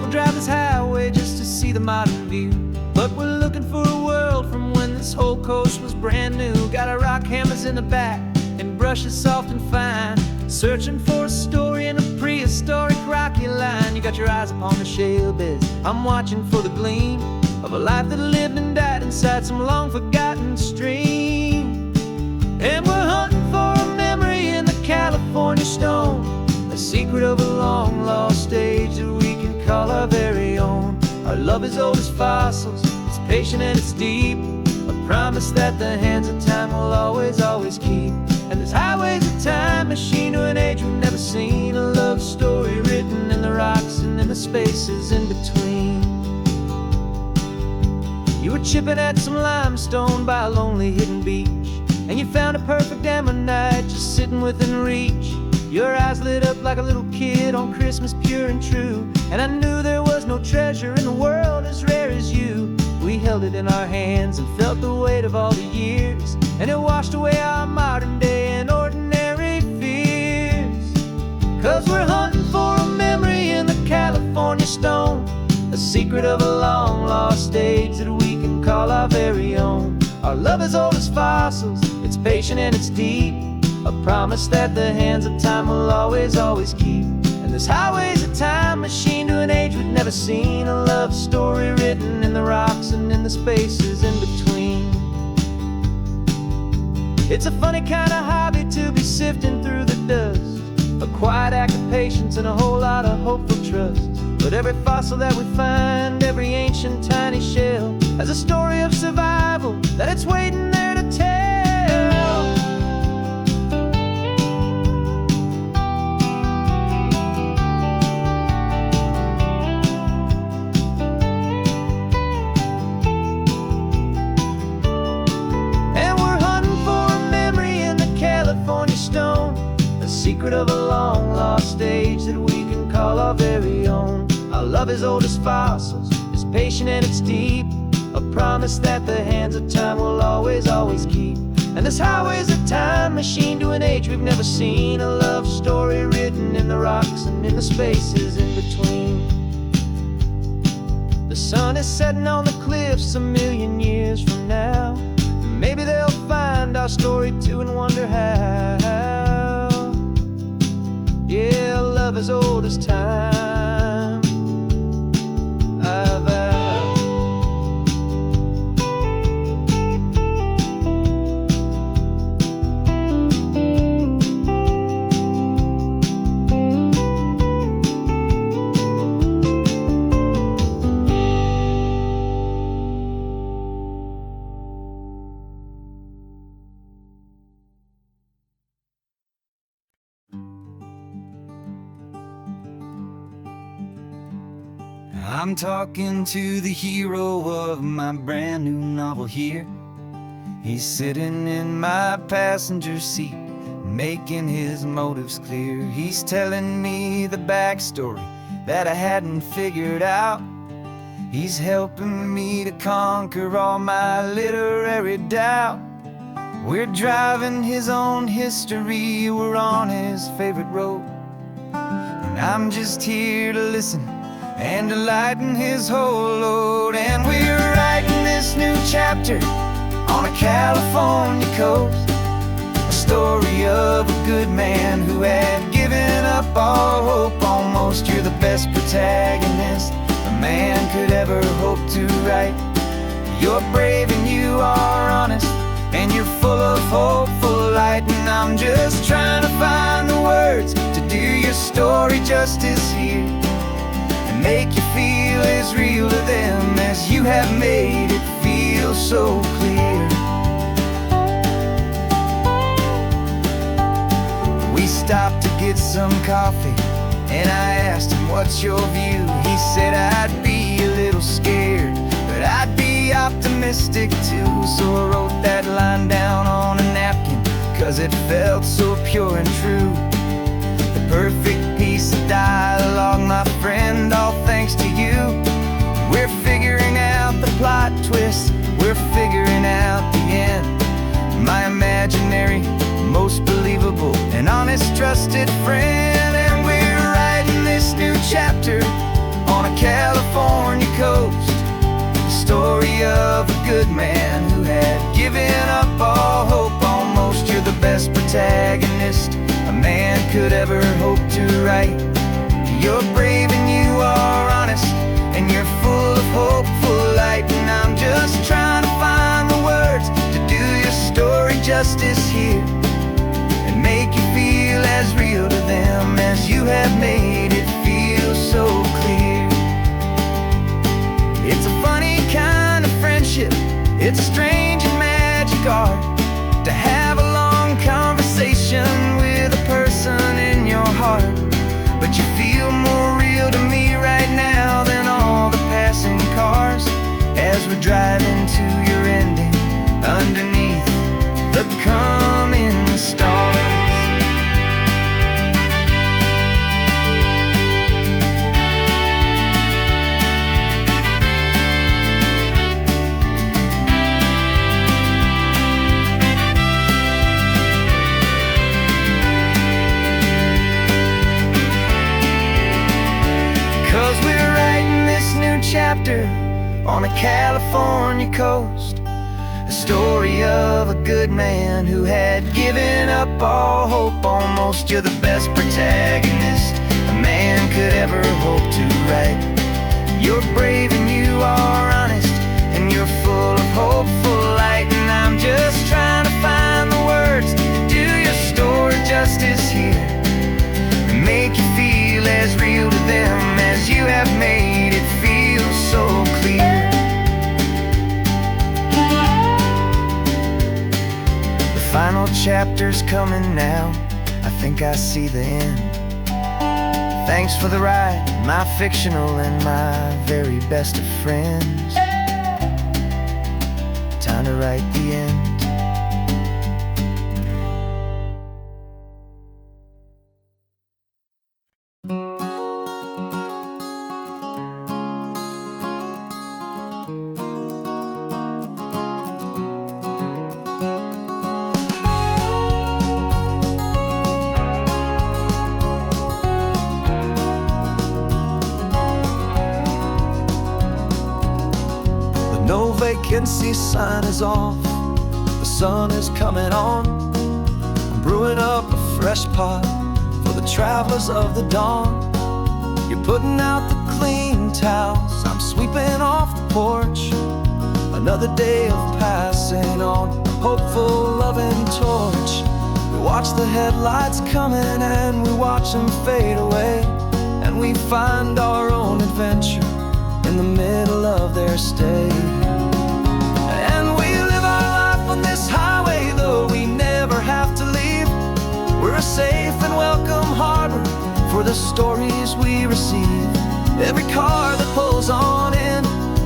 We'll drive this highway just to see the modern view, but we're looking for a world from when this whole coast was brand new. Got our rock hammers in the back and brushes soft and fine, searching for a story in a prehistoric rocky line. You got your eyes upon the shale beds, I'm watching for the gleam of a life that lived and died inside some long-forgotten stream. And we're hunting for a memory in the California stone, a secret of a long-lost age that we can call our very own. Our love is old as fossils, it's patient and it's deep, a promise that the hands of time will always, always keep. And this highway's a time machine to an age we've never seen, a love story written in the rocks and in the spaces in between. You were chipping at some limestone by a lonely hidden beach, and you found a perfect ammonite just sitting within reach. Your eyes lit up like a little kid on Christmas, pure and true, and I knew there was no treasure in the world as rare as you. We held it in our hands and felt the weight of all the years, and it washed away our modern day and ordinary fears. 'Cause we're hunting for a memory in the California stone, a secret of a long-lost age that we can call our very own. Our love is old as fossils, it's patient and it's deep, a promise that the hands of time will always, always keep. And this highway's a time machine to an age we've never seen, a love story written in the rocks and in the spaces in between. It's a funny kind of hobby to be sifting through the dust, a quiet act of patience and a whole lot of hopeful trust. But every fossil that we find, every ancient tiny shell, has a story of survival that it's waiting there to tell. And we're hunting for a memory in the California stone, a secret of a long-lost age that we can call our very own. Our love is old as fossils, it's patient and it's deep, a promise that the hands of time will always, always keep. And this highway's a time machine to an age we've never seen, a love story written in the rocks and in the spaces in between. The sun is setting on the cliffs a million years from now, maybe they'll find our story too and wonder how. Yeah, love is old as time, I vow. I'm talking to the hero of my brand new novel here. He's sitting in my passenger seat, making his motives clear. He's telling me the backstory that I hadn't figured out. He's helping me to conquer all my literary doubt. We're driving his own history, we're on his favorite road, and I'm just here to listen and to lighten his whole load. And we're writing this new chapter on a California coast, a story of a good man who had given up all hope almost. You're the best protagonist a man could ever hope to write. You're brave and you are honest, and you're full of hopeful light. And I'm just trying to find the words to do your story justice here, make you feel as real to them as you have made it feel so clear. We stopped to get some coffee, and I asked him, what's your view? He said, I'd be a little scared, but I'd be optimistic too. So I wrote that line down on a napkin, 'cause it felt so pure and true. The perfect piece of dialogue, my friend, all thanks to you. We're figuring out the plot twist, we're figuring out the end. My imaginary, most believable and honest trusted friend. And we're writing this new chapter on a good man who had given up all hope. Almost you're the best protagonist a man could ever hope to write. You're brave and you are honest, and you're full of hopeful light. And I'm just trying to find the words to do your story justice here, and make you feel as real to them as you have made it feel so clear. It's a funny kind of friendship, it's a strange and magic art to have a long conversation with a person in your heart. But you feel more real to me right now than all the passing cars, as we're driving to your ending underneath the coming stars. 'Cause we're writing this new chapter on a California coast, a story of a good man who had given up all hope. Almost you're the best protagonist a man could ever hope to write. You're brave and you are honest, and you're full of hopeful light. And I'm just trying to find the words to do your story justice here, and make you feel as real to them as you have made it feel so clear. The final chapter's coming now, I think I see the end. Thanks for the ride, my fictional and my very best of friends. Time to write the end. No vacancy sign is off, the sun is coming on. I'm brewing up a fresh pot for the travelers of the dawn. You're putting out the clean towels, I'm sweeping off the porch. Another day of passing on a hopeful, loving torch. We watch the headlights coming and we watch them fade away, and we find our own adventure in the middle of their stay. And we live our life on this highway, though we never have to leave. We're a safe and welcome harbor for the stories we receive. Every car that pulls on in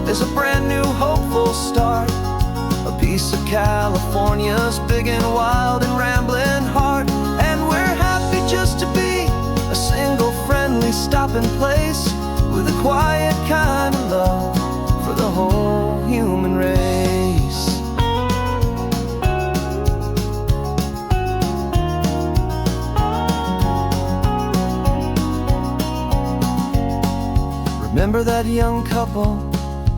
is a brand new hopeful start, a piece of California's big and wild and rambling heart. And we're happy just to be a single friendly stopping place, with a quiet kind of love for the whole human race. Remember that young couple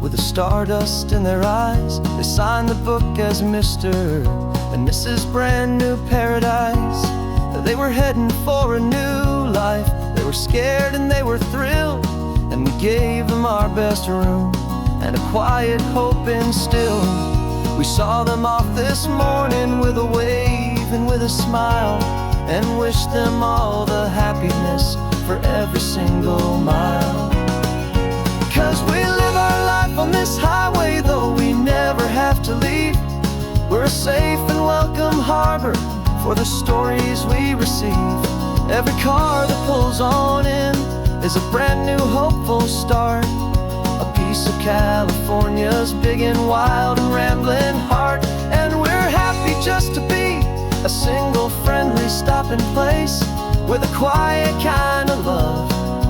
with the stardust in their eyes? They signed the book as Mr. and Mrs. Brand New Paradise. They were heading for a new life. They were scared and they were thrilled, and we gave them our best room and a quiet hope instilled. We saw them off this morning with a wave and with a smile, and wished them all the happiness for every single mile. 'Cause we live our life on this highway, though we never have to leave. We're a safe and welcome harbor for the stories we receive. Every car that pulls on in is a brand new hopeful start, a piece of California's big and wild and rambling heart. And we're happy just to be a single friendly stopping place, with a quiet kind of love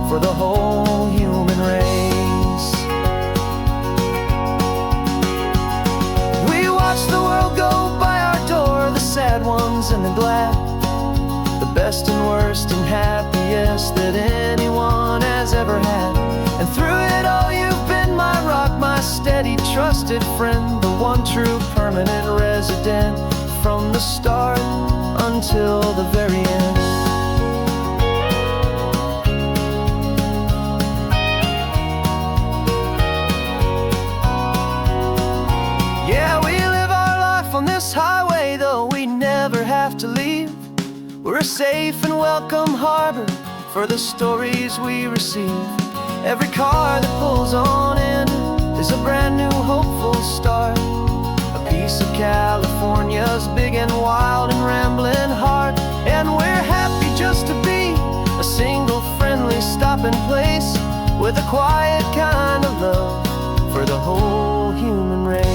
for the whole human race. We watch the world go by our door, the sad ones and the glad, the best and worst and happiest that anyone has ever had. And through it all you've been my rock, my steady trusted friend, the one true permanent resident, from the start until the very end. Yeah, we live our life on this highway, though we never have to leave. We're a safe and welcome harbor for the stories we receive. Every car that pulls on in is a brand new hopeful start, a piece of California's big and wild and rambling heart. And we're happy just to be a single friendly stopping place, with a quiet kind of love for the whole human race.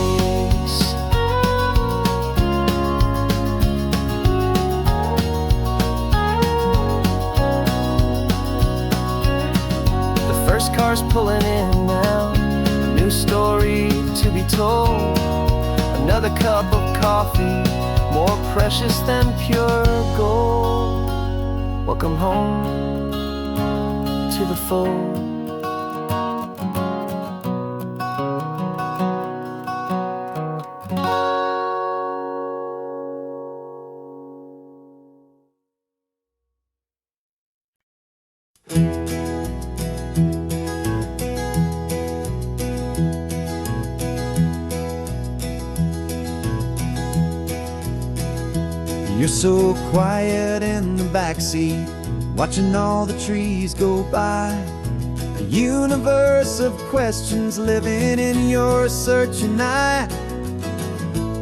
First car's pulling in now, a new story to be told. Another cup of coffee, more precious than pure gold. Welcome home to the fold. You're so quiet in the backseat, watching all the trees go by. A universe of questions living in your searching eye.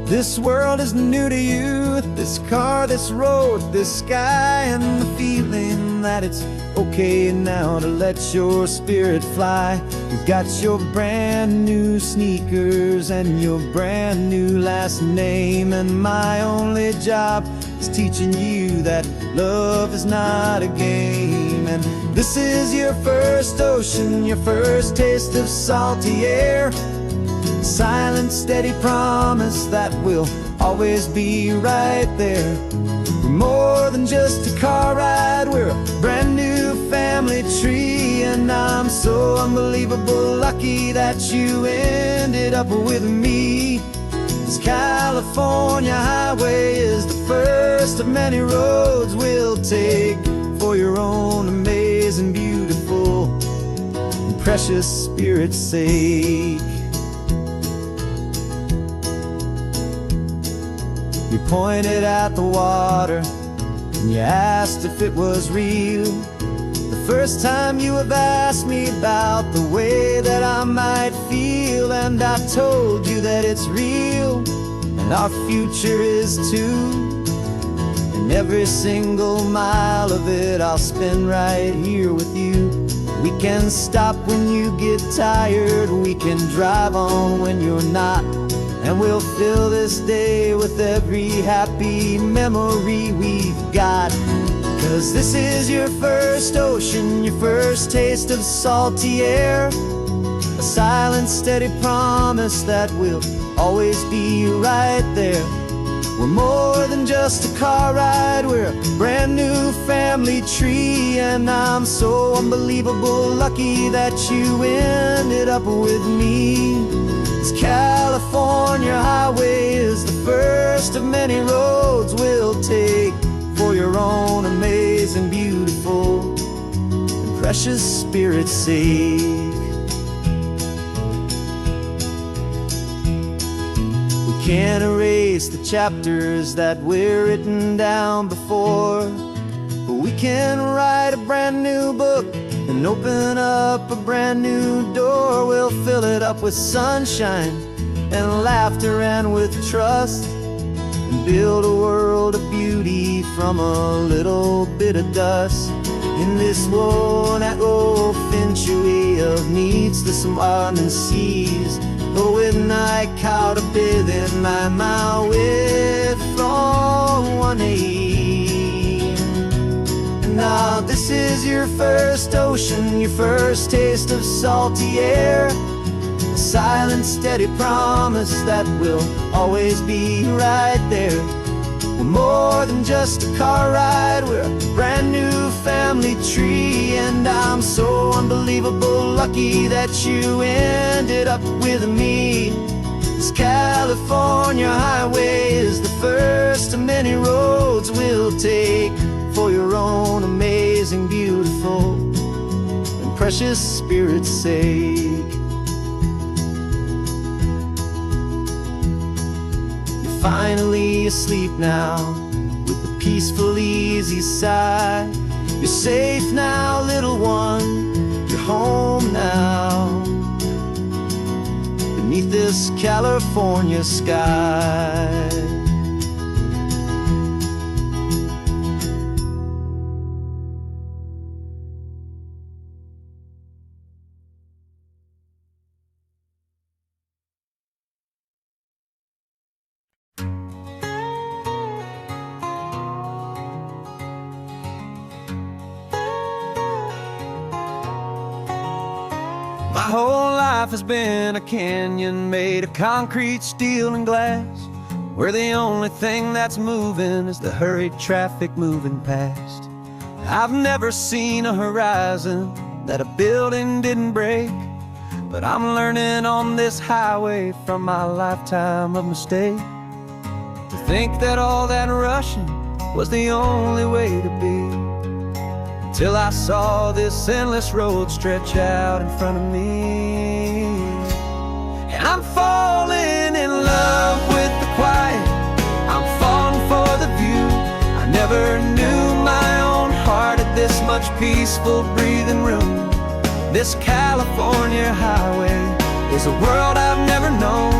This world is new to you, this car, this road, this sky, and the feeling that it's okay now to let your spirit fly. You've got your brand new sneakers and your brand new last name, and my only job is teaching you that love is not a game. And this is your first ocean, your first taste of salty air, silent, steady promise that we'll always be right there. We're more than just a car ride, we're a brand new family tree, and I'm so unbelievable lucky that you ended up with me. This California highway is the first of many roads we'll take for your own amazing, beautiful, and precious spirit's sake. You pointed at the water and you asked if it was real. The first time you have asked me about the way that I might feel, and I told you that it's real and our future is too. And every single mile of it I'll spend right here with you. We can stop when you get tired, we can drive on when you're not, and we'll fill this day with every happy memory we've got. 'Cause this is your first ocean, your first taste of salty air, a silent, steady promise that we'll always be right there. We're more than just a car ride, we're a brand new family tree, and I'm so unbelievable lucky that you ended up with me. This California highway is the first of many roads we'll take for your own amazing, beautiful, and precious spirit's sake. We can't erase the chapters that we're written down before, but we can write a brand new book and open up a brand new door. We'll fill it up with sunshine and laughter and with trust, and build a world of beauty from a little bit of dust. In this world that finch-way of needs to some and seas, but with night caught up in my way from one aim. Now this is your first ocean, your first taste of salty air, a silent, steady promise that we'll always be right there. We're more than just a car ride, we're a brand new family tree, and I'm so unbelievable lucky that you in ended up with me. This California highway is the first of many roads we'll take for your own amazing, beautiful, and precious spirit's sake. You're finally asleep now with a peaceful, easy sigh. You're safe now, little one, you're home now, beneath this California sky. My whole life has been a canyon made of concrete, steel, and glass, where the only thing that's moving is the hurried traffic moving past. I've never seen a horizon that a building didn't break, but I'm learning on this highway from my lifetime of mistakes to think that all that rushing was the only way to be. Till I saw this endless road stretch out in front of me. And I'm falling in love with the quiet, I'm falling for the view. I never knew my own heart had this much peaceful breathing room. This California highway is a world I've never known,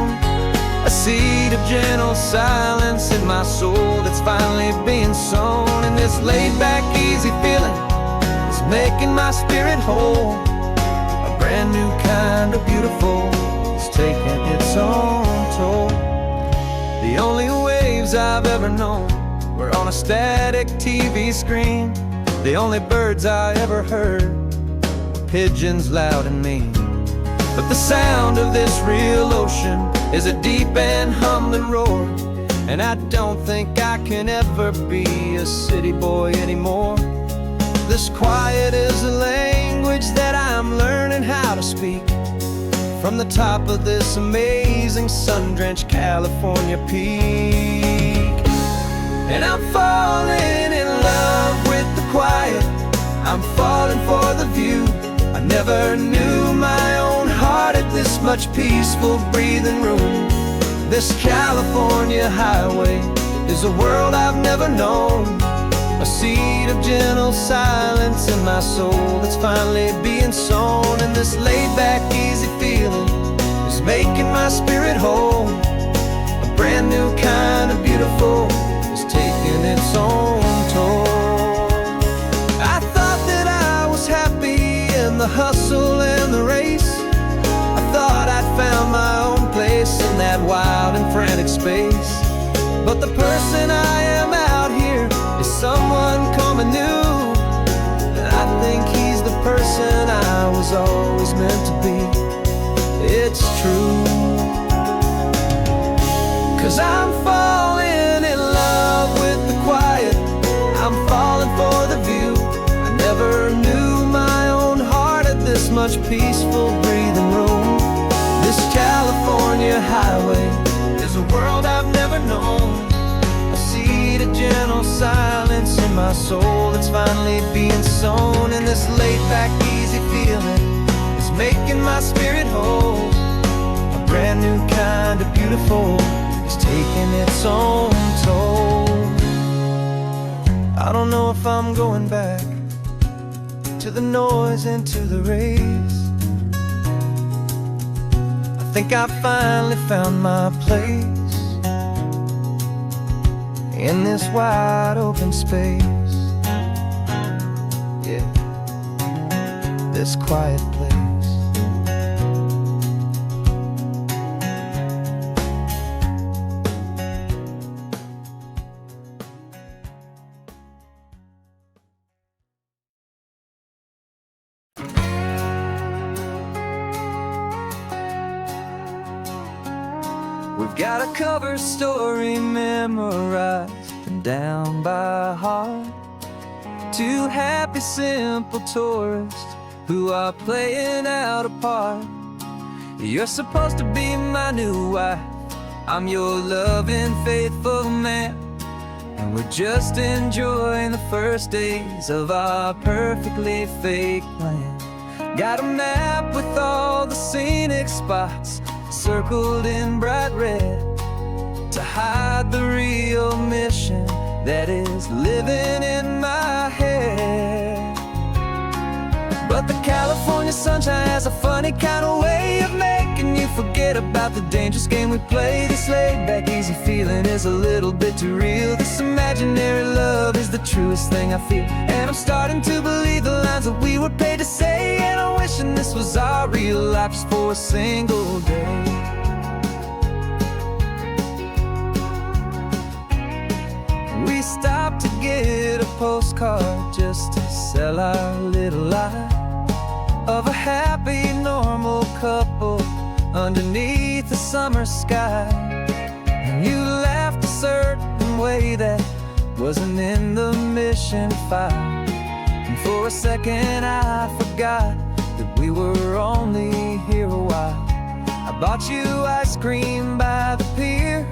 a seed of gentle silence in my soul that's finally being sown. And this laid-back, easy feeling making my spirit whole. A brand new kind of beautiful is taking its own toll. The only waves I've ever known were on a static TV screen. The only birds I ever heard were pigeons loud and mean. But the sound of this real ocean is a deep and humbling roar, and I don't think I can ever be a city boy anymore. This quiet is a language that I'm learning how to speak from the top of this amazing sun-drenched California peak. And I'm falling in love with the quiet, I'm falling for the view. I never knew my own heart had this much peaceful breathing room. This California highway is a world I've never known, a seed of gentle silence in my soul that's finally being sown. And this laid-back, easy feeling is making my spirit whole. A brand new kind of beautiful is taking its own toll. I thought that I was happy in the hustle and the race. I thought I'd found my own place in that wild and frantic space. But the person I am out here is someone coming new, and I think he's the person I was always meant to be. It's true, 'cause I'm falling in love with the quiet, I'm falling for the view. I never knew my own heart had this much peaceful breathing room. This California highway is a world I've never known, a seed of gentle silence in my soul that's finally being sown. And this laid-back, easy feeling is making my spirit whole. A brand new kind of beautiful is taking its own toll. I don't know if I'm going back to the noise and to the race. I think I finally found my place in this wide open space, yeah, this quiet place. We've got a cover story memorized and down by heart. Two happy, simple tourists who are playing out a part You're supposed to be my new wife. I'm your loving, faithful man, and we're just enjoying the first days of our perfectly fake plan. Got a map with all the scenic spots circled in bright red to hide the real mission that is living in my head. But the California sunshine has a funny kind of way of making you forget about the dangerous game we play. This laid-back, easy feeling is a little bit too real. This imaginary love is the truest thing I feel, and I'm starting to believe the lines that we were paid to say. And I'm wishing this was our real life just for a single day. We stopped to get a postcard just to sell our little lie of a happy, normal couple underneath the summer sky. And you laughed a certain way that wasn't in the mission file, and for a second I forgot that we were only here a while. I bought you ice cream by the pier.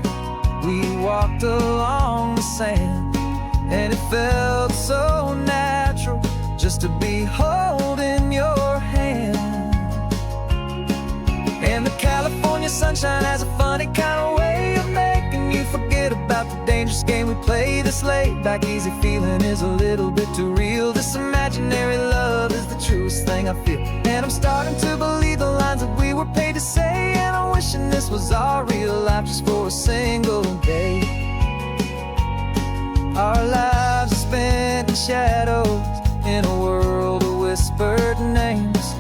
We walked along the sand, and it felt so natural just to be holding your hand. And the California sunshine has a funny kind of way of making you forget about the dangerous game we play. This laid-back, easy feeling is a little bit too real. This imaginary love is the truest thing I feel, and I'm starting to believe the lines that we were paid to say. And I'm wishing this was our real life just for a single day. Our lives are spent in shadows, in a world of whispered names,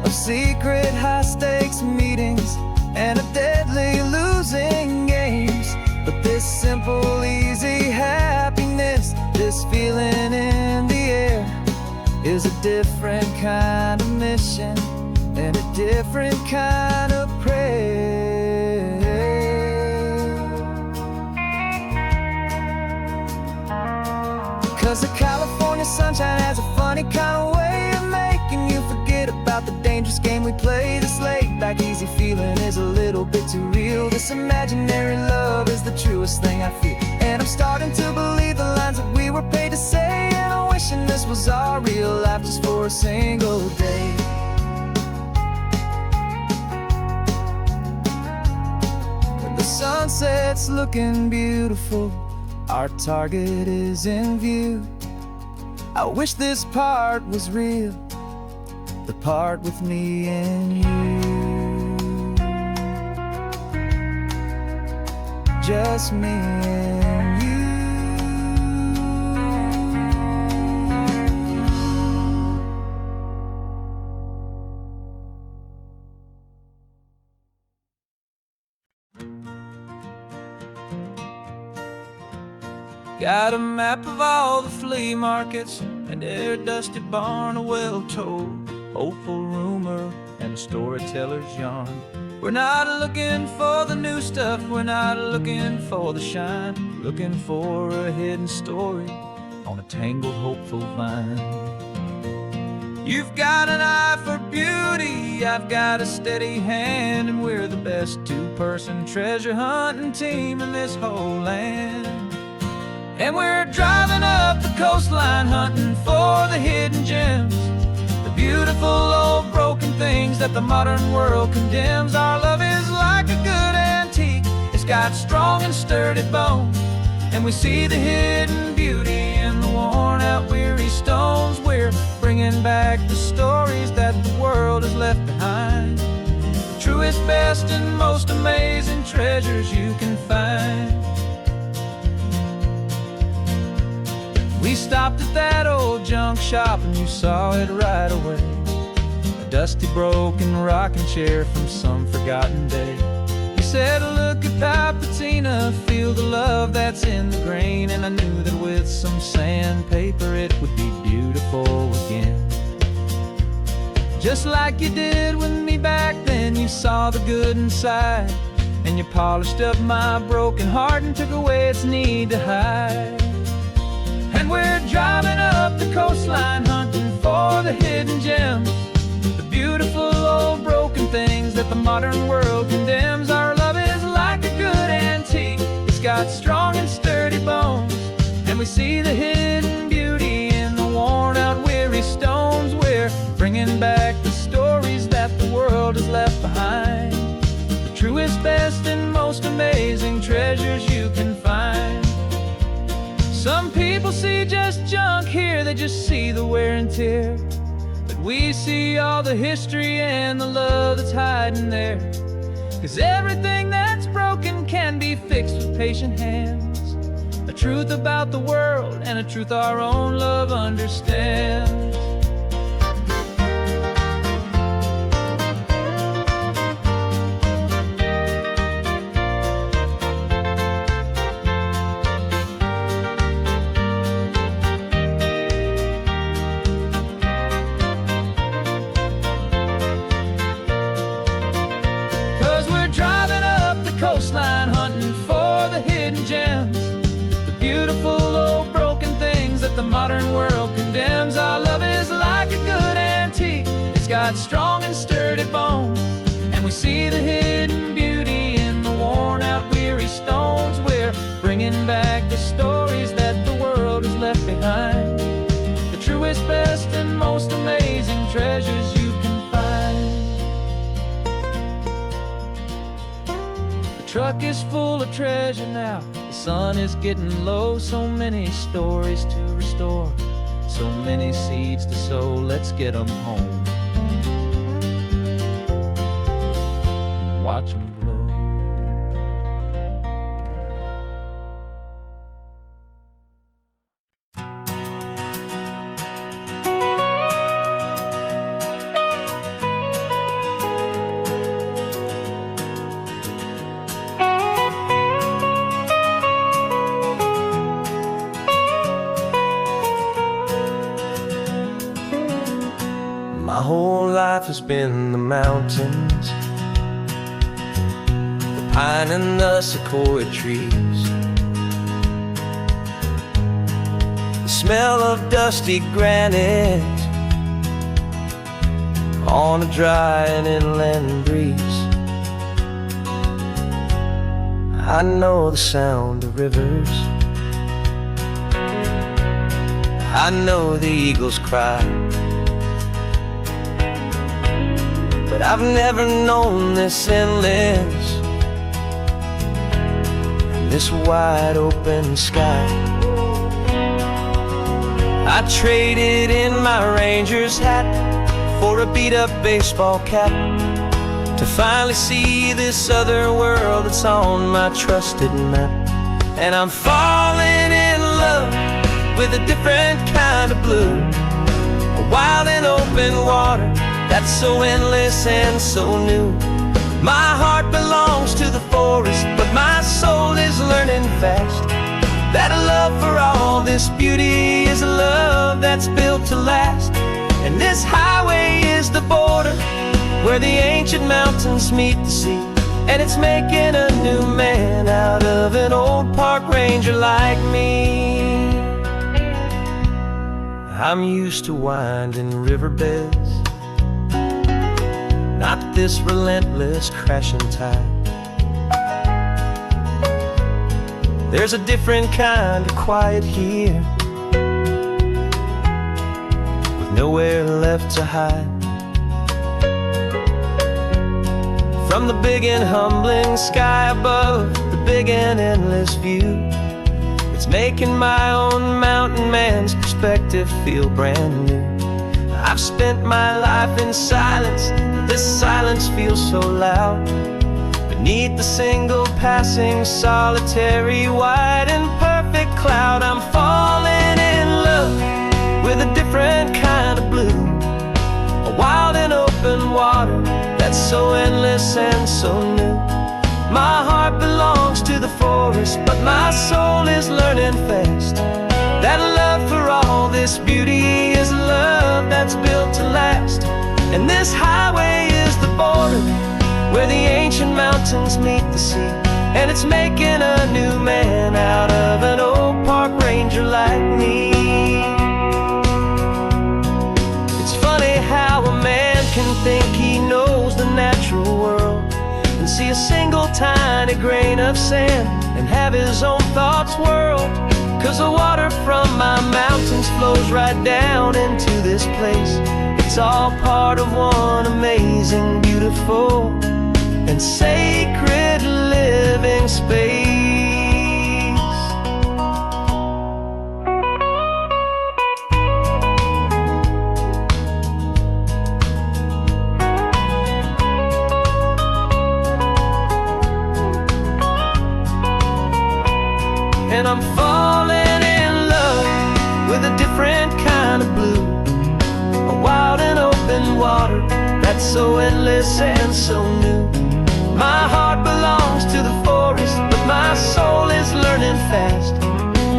of secret high-stakes meetings, and of deadly losing games. But this simple, easy happiness, this feeling in the air, is a different kind of mission and a different kind of prayer. 'Cause the California sunshine has a funny kind of way of making you forget about the dangerous game we play. This laid-back, easy feeling is a little bit too real. This imaginary love is the truest thing I feel, and I'm starting to believe the lines that we were paid to say. And I'm wishing this was our real life just for a single day. When the sunset's looking beautiful, our target is in view. I wish this part was real, the part with me and you. Just me and you. Got a map of all the flea markets and every dusty barn, a well-told hopeful rumor and a storyteller's yarn. We're not looking for the new stuff, we're not looking for the shine, looking for a hidden story on a tangled hopeful vine. You've got an eye for beauty, I've got a steady hand, and we're the best two-person treasure hunting team in this whole land. And we're driving up the coastline hunting for the hidden gems, the beautiful old broken things that the modern world condemns. Our love is like a good antique, it's got strong and sturdy bones, and we see the hidden beauty in the worn out weary stones. We're bringing back the stories that the world has left behind, the truest, best, and most amazing treasures you can find. We stopped at that old junk shop and you saw it right away, a dusty broken rocking chair from some forgotten day. You said, look at that patina, feel the love that's in the grain, and I knew that with some sandpaper it would be beautiful again. Just like you did with me back then, you saw the good inside, and you polished up my broken heart and took away its need to hide. And we're driving up the coastline hunting for the hidden gems, the beautiful old broken things that the modern world condemns. Our love is like a good antique. It's got strong and sturdy bones, and we see the hidden beauty in the worn out weary stones. We're bringing back the stories that the world has left behind, the truest, best, and most amazing treasures you can find. Some people see just junk here, they just see the wear and tear, but we see all the history and the love that's hiding there. 'Cause everything that's broken can be fixed with patient hands, a truth about the world and a truth our own love understands. 'Cause we're driving up the coastline, hunting for the hidden gems, the beautiful old broken things that the modern world condemns. Our love is like a good antique. It's got strong and sturdy bones, and we see the hidden beauty in the worn out weary stones. We're bringing back the stories that the world has left behind, the truest, best, and most amazing treasures you can find. The truck is full of treasure now, the sun is getting low. So many stories to restore, so many seeds to sow. Let's get them home, watch them blow. My whole life has been the mountains, the pine and the sequoia trees, the smell of dusty granite on a dry and inland breeze. I know the sound of rivers, I know the eagles cry, but I've never known this endless, this wide open sky. I traded in my Ranger's hat for a beat-up baseball cap, to finally see this other world that's on my trusted map. And I'm falling in love with a different kind of blue, a wild and open water that's so endless and so new. My heart belongs to the forest, but my soul is learning fast that a love for all this beauty is a love that's built to last. And this highway is the border where the ancient mountains meet the sea, and it's making a new man out of an old park ranger like me. I'm used to winding riverbeds, not this relentless crashing tide. There's a different kind of quiet here, with nowhere left to hide. From the big and humbling sky above, the big and endless view, it's making my own mountain man's perspective feel brand new. I've spent my life in silence, this silence feels so loud. Beneath the single passing solitary white and perfect cloud, I'm falling in love with a different kind of blue, a wild and open water that's so endless and so new. My heart belongs to the forest, but my soul is learning fast that love for all this beauty is a love that's built to last. And this highway is the border where the ancient mountains meet the sea, and it's making a new man out of an old park ranger like me. It's funny how a man can think he knows the natural world, tiny grain of sand and have his own thoughts whirl. 'Cause the water from my mountains flows right down into this place. It's all part of one amazing, beautiful, and sacred living space. And I'm falling in love with a different kind of blue, a wild and open water that's so endless and so new. My heart belongs to the forest, but my soul is learning fast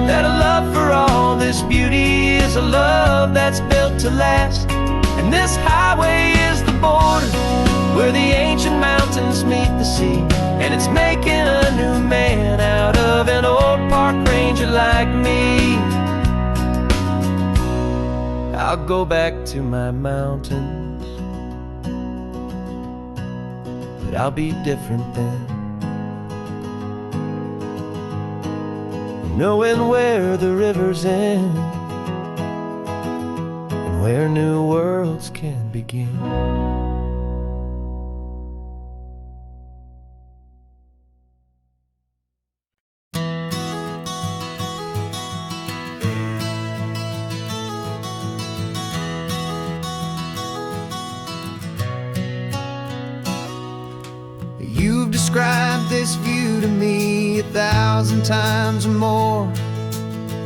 that a love for all this beauty is a love that's built to last. And this highway is the border where the ancient mountains meet the sea, and it's making a new man out of an old park ranger like me. I'll go back to my mountains, but I'll be different then, knowing where the rivers end and where new worlds can begin. You've described this view to me 1,000 times or more.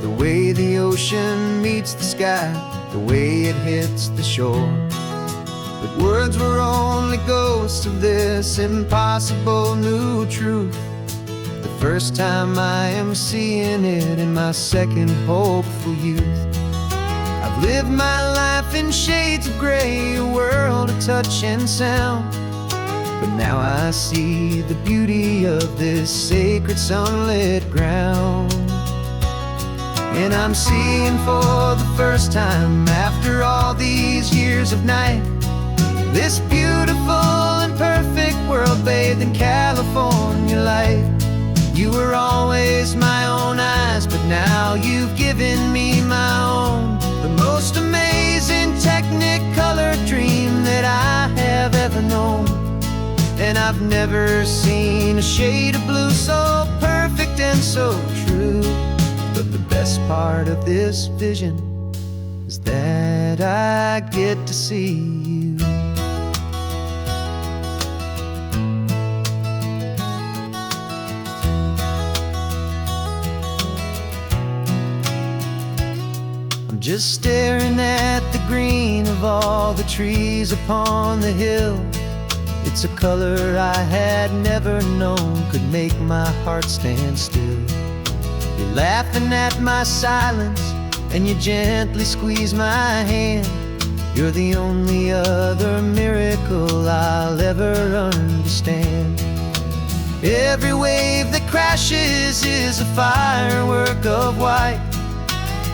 The way the ocean meets the sky, the way it hits the shore. But words were only ghosts of this impossible new truth. The first time I am seeing it in my second hopeful youth. I've lived my life in shades of gray, a world of touch and sound. But now I see the beauty of this sacred sunlit ground. And I'm seeing for the first time after all these years of night, this beautiful and perfect world bathed in California light. You were always my own eyes, but now you've given me my own. The most amazing technicolor dream that I have ever known. And I've never seen a shade of blue so perfect and so true. But the best part of this vision is that I get to see you. I'm just staring at the green of all the trees upon the hill. It's a color I had never known could make my heart stand still. You're laughing at my silence, and you gently squeeze my hand. You're the only other miracle I'll ever understand. Every wave that crashes is a firework of white.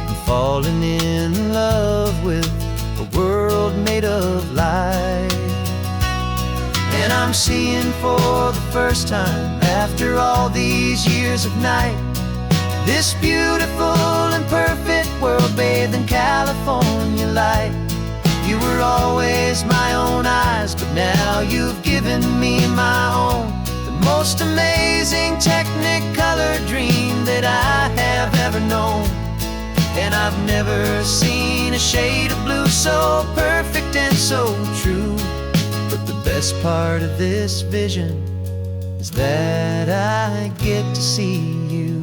I'm falling in love with a world made of light. And I'm seeing for the first time after all these years of night, this beautiful and perfect world bathed in California light. You were always my own eyes, but now you've given me my own. The most amazing technicolor dream that I have ever known. And I've never seen a shade of blue so perfect and so true. But the best part of this vision is that I get to see you.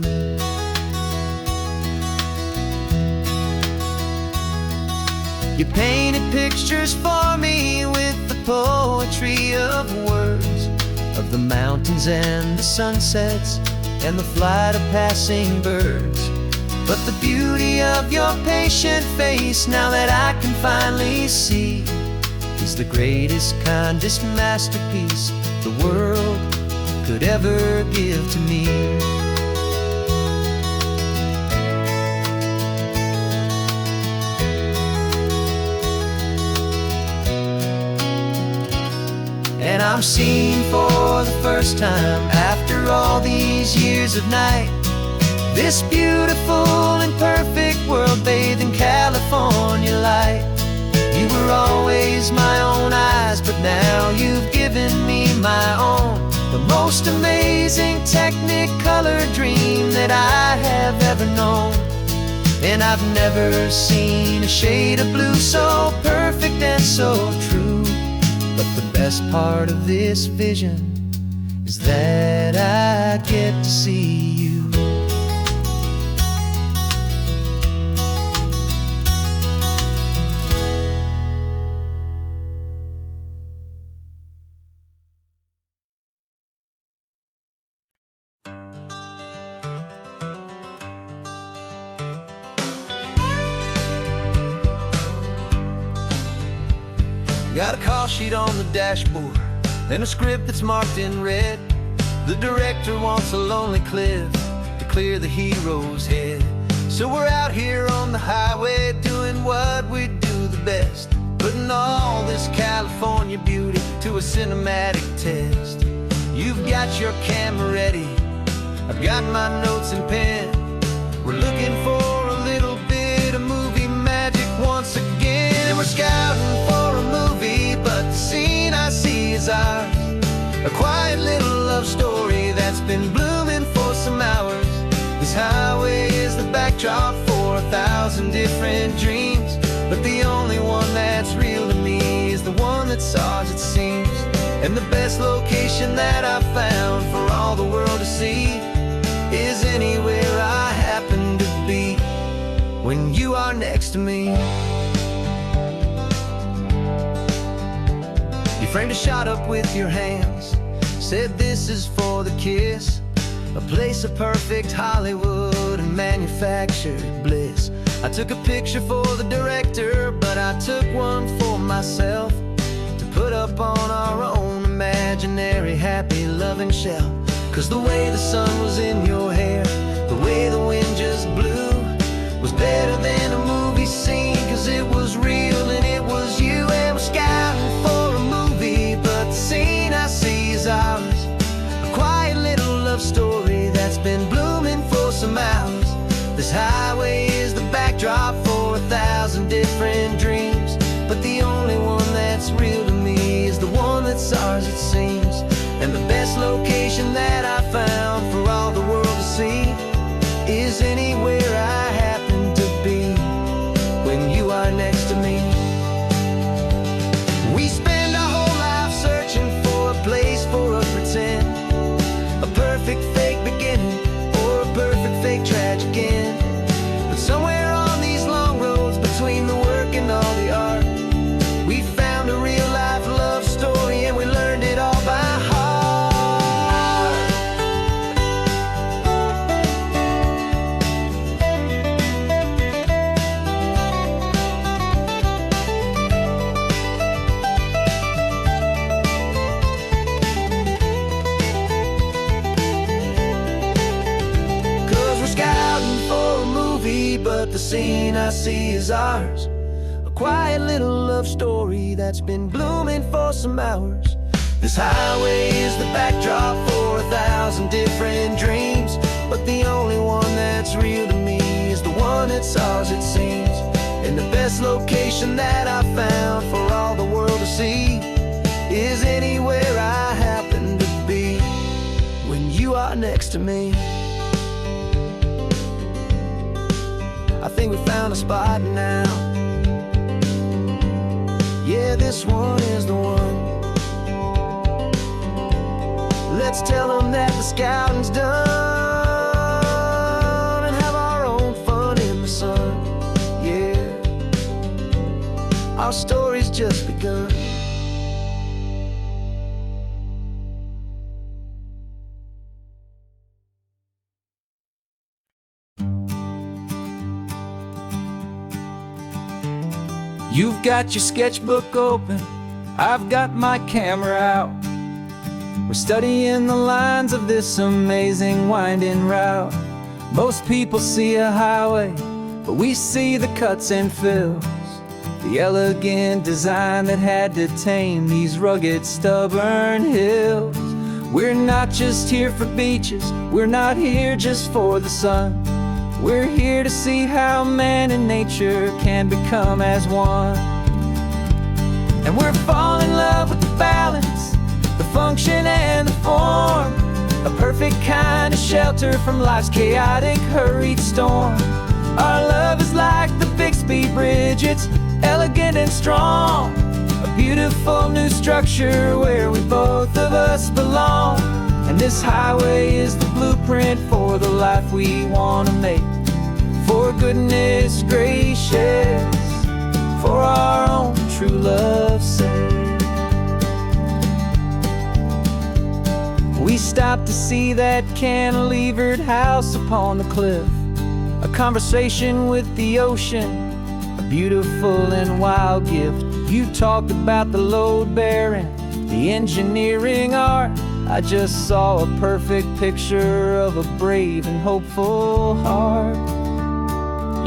You painted pictures for me with the poetry of words, of the mountains and the sunsets and the flight of passing birds. But the beauty of your patient face, now that I can finally see, is the greatest, kindest masterpiece the world could ever give to me. And I'm I'm seeing for the first time, after all these years of night, this beautiful and perfect world bathed in California light. You were always my own eyes, but now you've given me my own, the most amazing technicolor dream that I have ever known. And I've never seen a shade of blue so perfect and so true. But the best part of this vision is that I get to see you. Got a call sheet on the dashboard and a script that's marked in red. The director wants a lonely cliff to clear the hero's head. So we're out here on the highway doing what we do the best, putting all this California beauty to a cinematic test. You've got your camera ready, I've got my notes and pen. We're looking for a little bit of movie magic once again. And we're scouting for a movie, but the scene I see is ours. A quiet little love story that's been blooming for some hours. This highway is the backdrop for 1,000 different dreams, but the only one that's real to me is the one that's ours, it seems. And the best location that I've found for all the world to see is anywhere I happen to be when you are next to me. You framed a shot up with your hands, said this is for the kiss, a place of perfect Hollywood and manufactured bliss. I took a picture for the director, but I took one for myself to put up on our own imaginary happy loving shelf. Cause the way the sun was in your hair, the way the wind just blew, was better than a movie scene, cause it was real and it was you. And we're scouting for a movie, but the scene I see is ours. A quiet little love story that's been blooming for some hours. This highway is the backdrop for 1,000 different dreams, but the only one that's real to me is the one that's ours, it seems. And the best location that I found for all the world to see is anywhere I happen to be when you are next to me. We spend our whole life searching for a place for a pretend, a perfect fake beginning or a perfect fake tragic end. But somewhere on these long roads between the work and all the art, we found a real life love story and we learned it all by heart. But the scene I see is ours. A quiet little love story that's been blooming for some hours. This highway is the backdrop for 1,000 different dreams, but the only one that's real to me is the one that's ours, it seems. And the best location that I found for all the world to see is anywhere I happen to be when you are next to me. I think we found a spot now. Yeah, this one is the one. Let's tell them that the scouting's done and have our own fun in the sun. Yeah, our story's just begun. You've got your sketchbook open, I've got my camera out. We're studying the lines of this amazing winding route. Most people see a highway, but we see the cuts and fills, the elegant design that had to tame these rugged, stubborn hills. We're not just here for beaches, we're not here just for the sun. We're here to see how man and nature can become as one. And we're falling in love with the balance, the function and the form, a perfect kind of shelter from life's chaotic, hurried storm. Our love is like the Bixby Bridge, it's elegant and strong, a beautiful new structure where we both of us belong. And this highway is the blueprint for the life we want to make. For goodness gracious, for our own true love's sake. We stopped to see that cantilevered house upon the cliff, a conversation with the ocean, a beautiful and wild gift. You talked about the load bearing, the engineering art. I just saw a perfect picture of a brave and hopeful heart.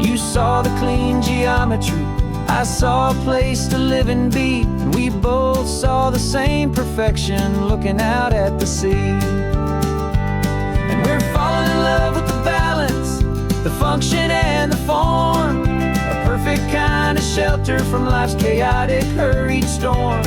You saw the clean geometry, I saw a place to live and be, and we both saw the same perfection looking out at the sea. And we're falling in love with the balance, the function and the form, a perfect kind of shelter from life's chaotic, hurried storm.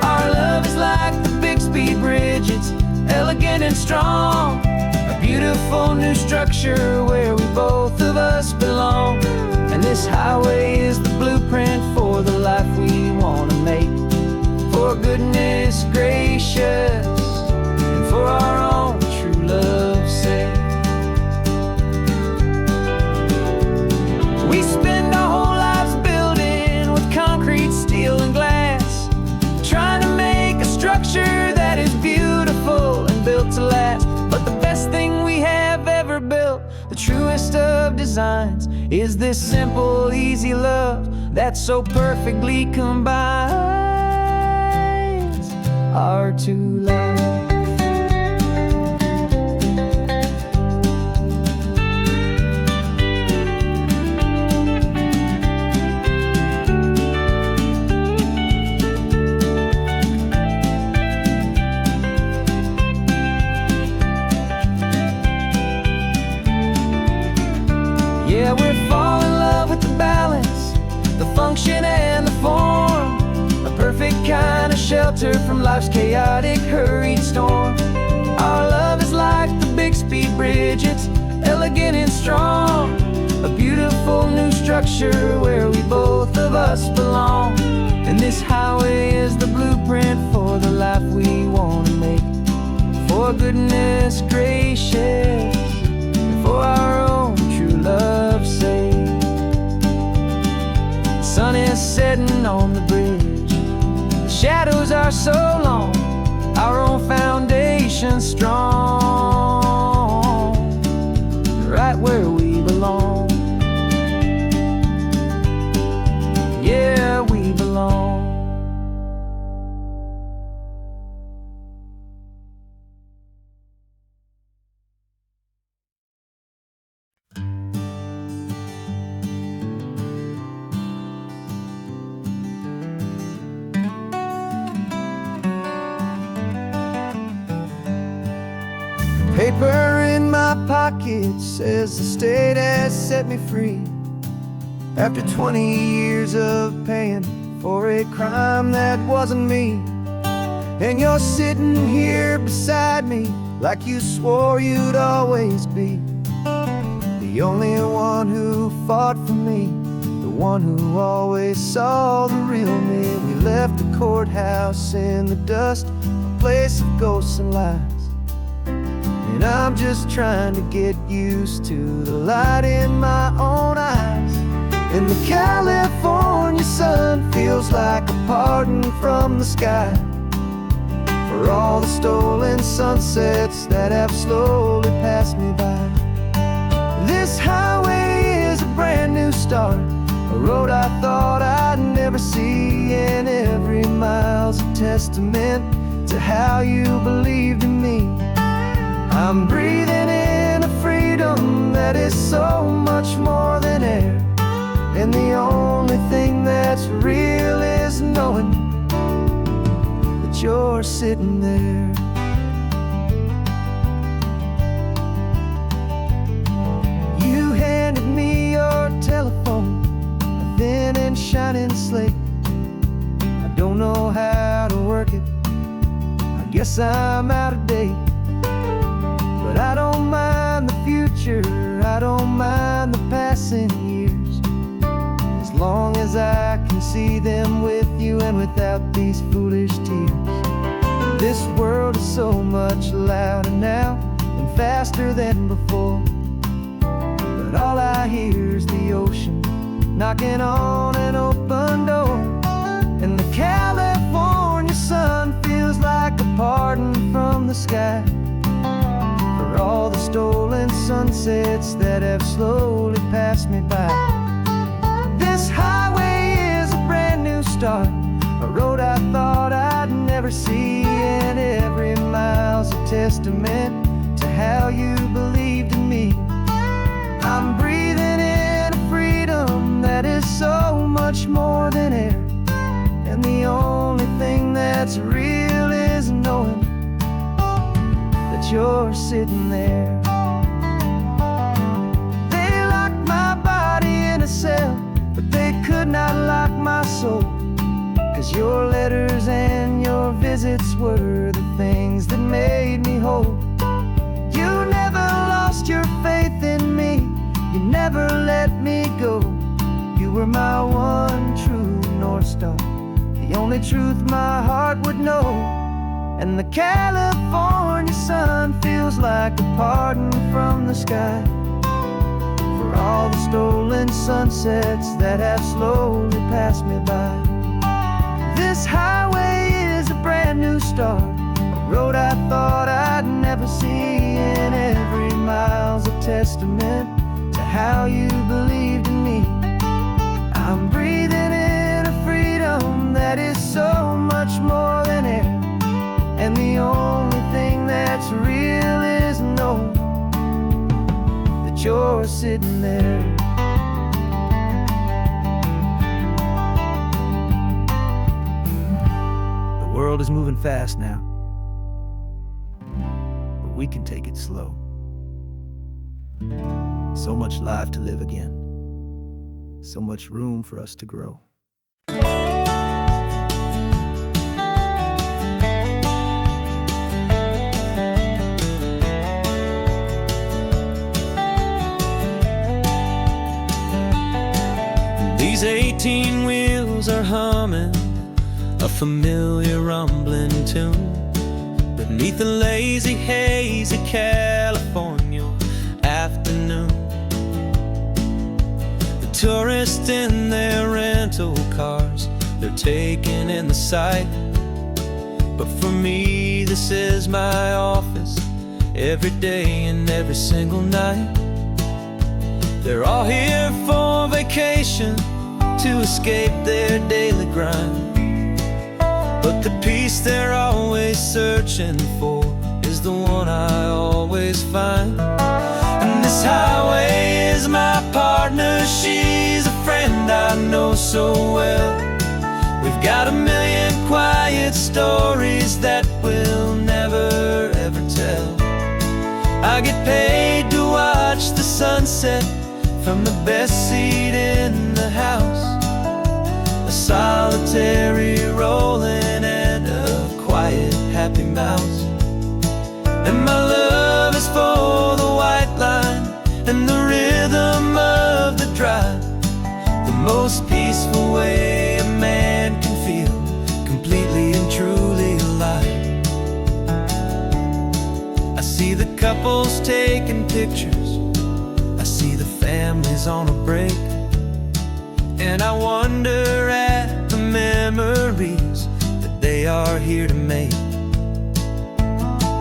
Our love is like the Bixby Bridge, it's elegant and strong, a beautiful new structure where we both of us belong. And this highway is the blueprint for the life we want to make. For goodness gracious, and for our own true love's sake. We spend our whole lives building with concrete, steel, and glass, trying to make a structure that is beautiful and built to last. But the best thing we have ever built, the truest of designs, is this simple, easy love that so perfectly combines our two lives. Yeah, we're falling in love with the balance, the function and the form, a perfect kind of shelter from life's chaotic, hurried storm. Our love is like the Bixby Bridge, it's elegant and strong, a beautiful new structure where we both of us belong. And this highway is the blueprint for the life we want to make. For goodness gracious, and for our own true love's sake. The sun is setting on the bridge, the shadows are so long, our own foundation strong, right where we belong. Yeah, we belong. Paper in my pocket says the state has set me free after 20 years of paying for a crime that wasn't me. And you're sitting here beside me like you swore you'd always be the only one who fought for me, the one who always saw the real me. We left the courthouse in the dust, a place of ghosts and lies. And I'm just trying to get used to the light in my own eyes. And the California sun feels like a pardon from the sky for all the stolen sunsets that have slowly passed me by. This highway is a brand new start, a road I thought I'd never see, and every mile's a testament to how you believed in me. I'm breathing in a freedom that is so much more than air, and the only thing that's real knowing that you're sitting there. You handed me your telephone, a thin and shining slate. I don't know how to work it, I guess I'm out of date. But I don't mind the future, I don't mind the passing years, as long as I can see them with you and without these foolish tears. This world is so much louder now and faster than before, but all I hear is the ocean knocking on an open door. And the California sun feels like a pardon from the sky for all the stolen sunsets that have slowly passed me by. This highway is a brand new start, a road I thought I'd never see, and every mile's a testament to how you believed in me. I'm breathing in a freedom that is so much more than air, and the only thing that's real is knowing that you're sitting there. They locked my body in a cell, but they could not lock my soul, 'cause your letters and your visits were the things that made me whole. You never lost your faith in me, you never let me go. You were my one true North Star, the only truth my heart would know. And the California sun feels like a pardon from the sky for all the stolen sunsets that have slowly passed me by. This highway is a brand new start, a road I thought I'd never see, and every mile's a testament to how you believed in me. I'm breathing in a freedom that is so much more than air, and the only thing that's real is knowing that you're sitting there. The world is moving fast now, but we can take it slow. So much life to live again, so much room for us to grow. These 18 wheels are humming a familiar rumbling tune beneath the lazy, hazy California afternoon. The tourists in their rental cars, they're taking in the sight, but for me this is my office every day and every single night. They're all here for vacation, to escape their daily grind, but the peace they're always searching for is the one I always find. And this highway is my partner, she's a friend I know so well. We've got a million quiet stories that we'll never ever tell. I get paid to watch the sunset from the best seat in the house, a solitary rolling and a quiet happy mouse. And my love is for the white line and the rhythm of the drive, the most peaceful way a man can feel completely and truly alive. I see the couples taking pictures, I see the families on a break, and I wonder at the memories that they are here to make.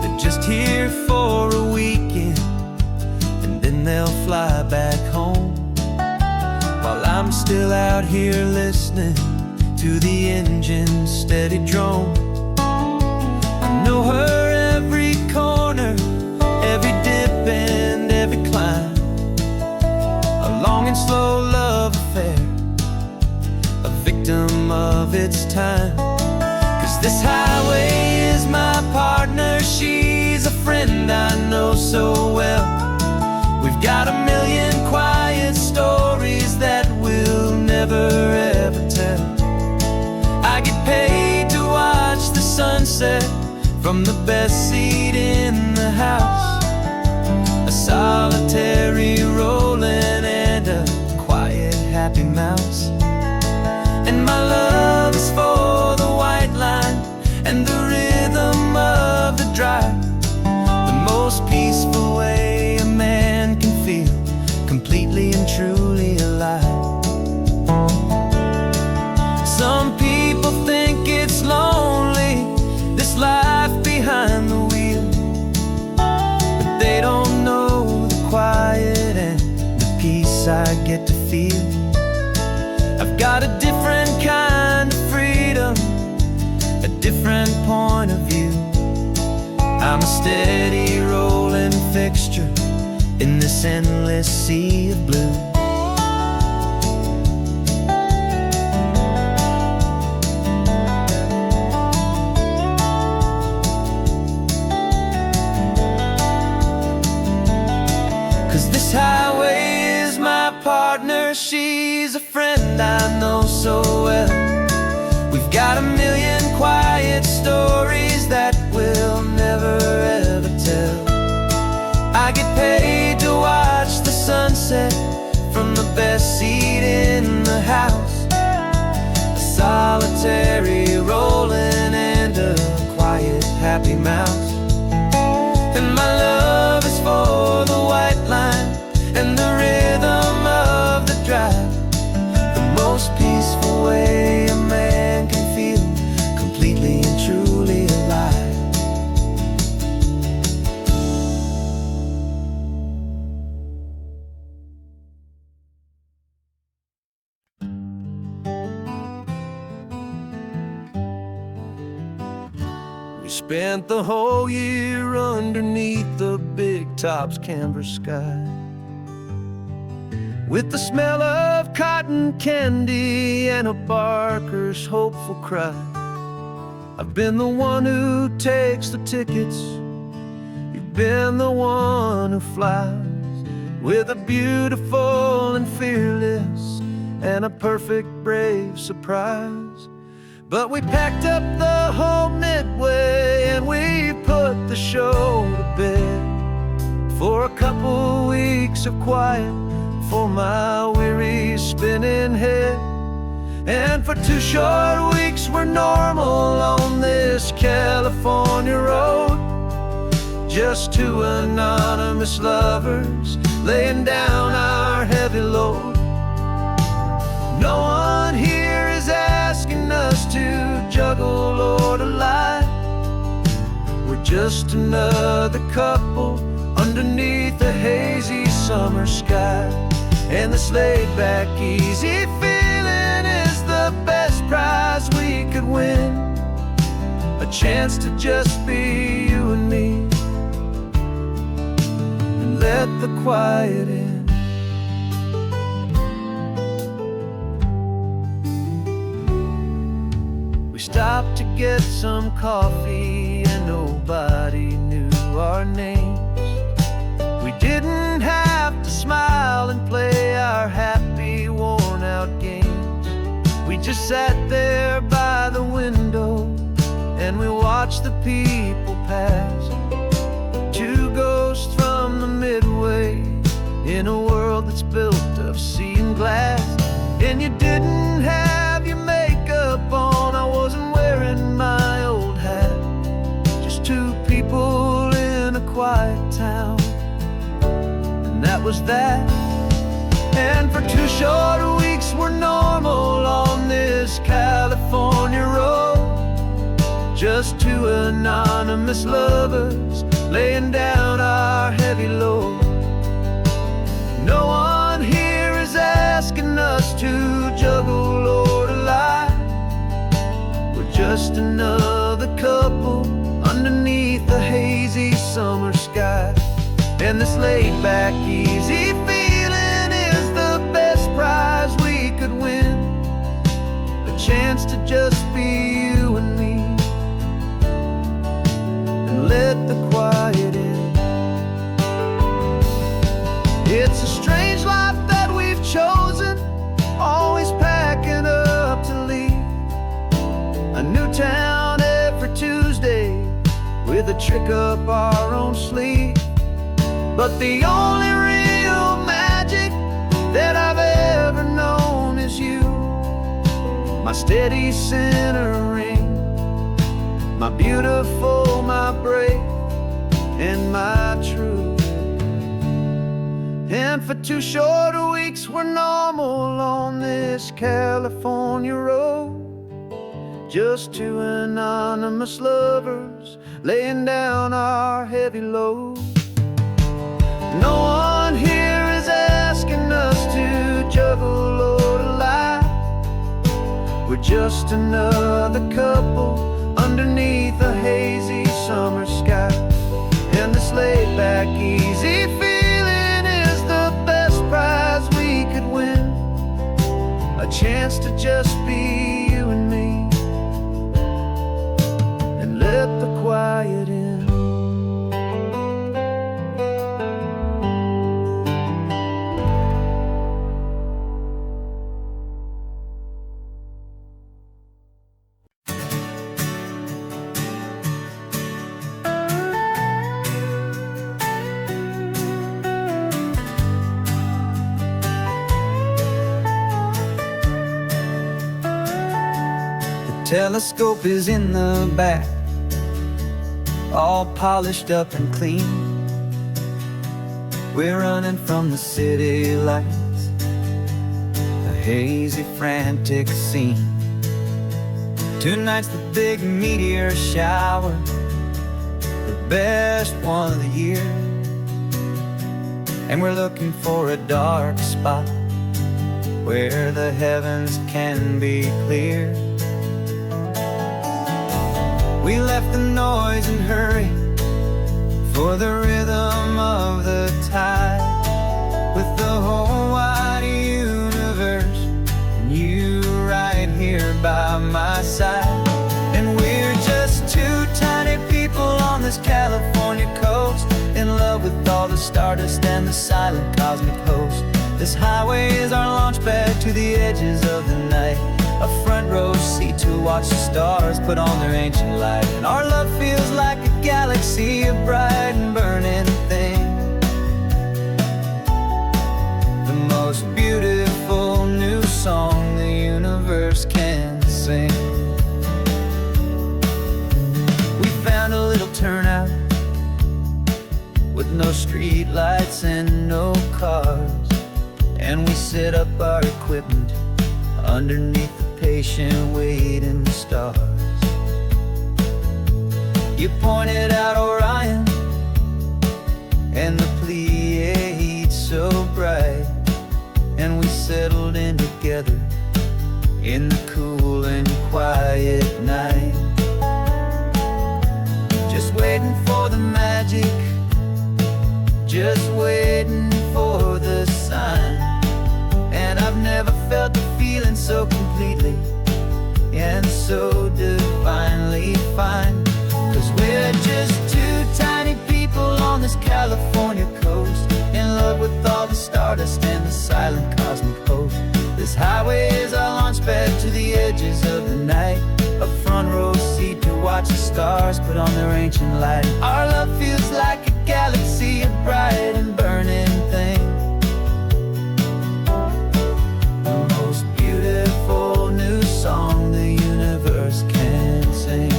They're just here for a weekend, and then they'll fly back home, while I'm still out here listening to the engine's steady drone. I know her every corner, every dip and every climb, a long and slow love affair, a victim of its time. she's a friend I know so well. We've got a million quiet stories that we'll never ever tell. I get paid to watch the sunset from the best seat in the house. A solitary rolling and a quiet happy mouse. And my love is for the white line and the rhythm of the drive. The most peaceful way a man can feel completely and truly alive. Some people think it's lonely, this life behind the wheel, but they don't know the quiet and the peace I get to feel. I've got a different kind of freedom, a different point of view. I'm a steady rolling fixture in this endless sea of blue. This highway is my partner, she's a friend I know so well. We've got a million quiet stories that we'll never ever tell. I get paid to watch the sunset from the best seat in the house. A solitary rolling and a quiet happy mouse. And my love is for the white line and the rhythm of the drive. The most peaceful way a man can feel completely and truly alive. We spent the whole year underneath the big top's canvas sky, with the smell of cotton candy and a barker's hopeful cry. I've been the one who takes the tickets, you've been the one who flies, with a beautiful and fearless and a perfect brave surprise. But we packed up the whole Midway and we put the show to bed for a couple weeks of quiet for my weary spinning head. And for 2 short weeks we're normal on this California road, just 2 anonymous lovers laying down our heavy load. No one here is asking us to juggle or to lie. We're just another couple underneath the hazy summer sky. And this laid-back, easy feeling is the best prize we could win. A chance to just be you and me, and let the quiet in. We stopped to get some coffee and nobody knew our names. We didn't have to smile and play our happy, worn-out games. We just sat there by the window and we watched the people pass. 2 ghosts from the Midway in a world that's built of sea and glass. And you didn't have your makeup on, I wasn't wearing my old hat. Just 2 people in a quiet town, that was that. And for 2 short weeks we're normal on this California road, just 2 anonymous lovers laying down our heavy load. No one here is asking us to juggle or to lie. We're just another couple underneath the hazy summer sky. And this laid-back, easy feeling is the best prize we could win. A chance to just be you and me, and let the quiet the trick up our own sleeve. But the only real magic that I've ever known is you, my steady centering, my beautiful, my brave, and my true. And for 2 short weeks we're normal on this California road, just 2 anonymous lovers laying down our heavy load. No one here is asking us to juggle or to lie. We're just another couple underneath a hazy summer sky. And this laid back, easy feeling is the best prize we could win, a chance to just be you and me, and let the quiet in. Telescope is in the back, all polished up and clean. We're running from the city lights, a hazy, frantic scene. Tonight's the big meteor shower, the best one of the year. And we're looking for a dark spot where the heavens can be clear. We left the noise and hurry for the rhythm of the tide, with the whole wide universe and you right here by my side. And we're just 2 tiny people on this California coast, in love with all the stardust and the silent cosmic host. This highway is our launch pad to the edges of the night, a front row seat to watch the stars put on their ancient light. And our love feels like a galaxy, a bright and burning thing, the most beautiful new song the universe can sing. We found a little turnout with no street lights and no cars, and we set up our equipment underneath the patient waiting stars. You pointed out Orion and the Pleiades so bright, and we settled in together in the cool and quiet night, just waiting for the magic, just waiting for the sign. And I've never felt the feeling so completely and so divinely fine, 'cause we're just 2 tiny people on this California coast, in love with all the stardust and the silent cosmic host. This highway is our launch pad to the edges of the night, a front row seat to watch the stars put on their ancient light. Our love feels like a galaxy, a bright and burning thing, the most beautiful new song the universe can sing.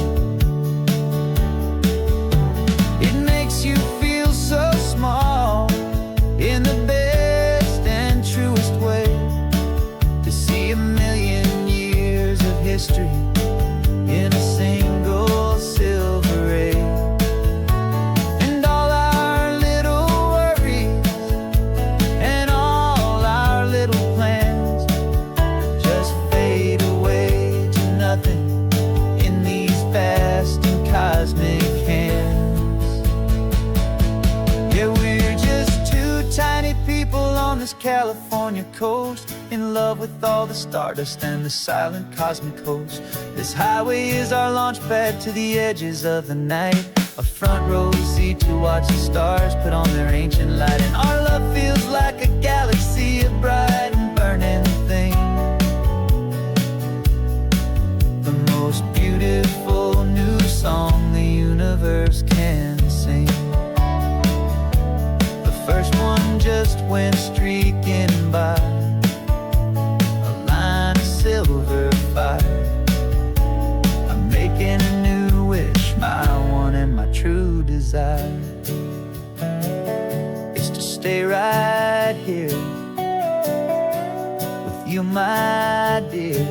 It makes you feel so small in the best and truest way, to see a million years of history in a single silver ray. And all our little worries and all our little plans just fade away to nothing in these vast and cosmic hands. Yeah, we're just 2 tiny people on this California coast, in love with all the stardust and the silent cosmic host. This highway is our launch pad to the edges of the night, a front row seat to watch the stars put on their ancient light. And our love feels like a galaxy, a bright and burning thing, the most beautiful new song the universe can went streaking by, a line of silver fire. I'm making a new wish, my one and my true desire is to stay right here with you, my dear.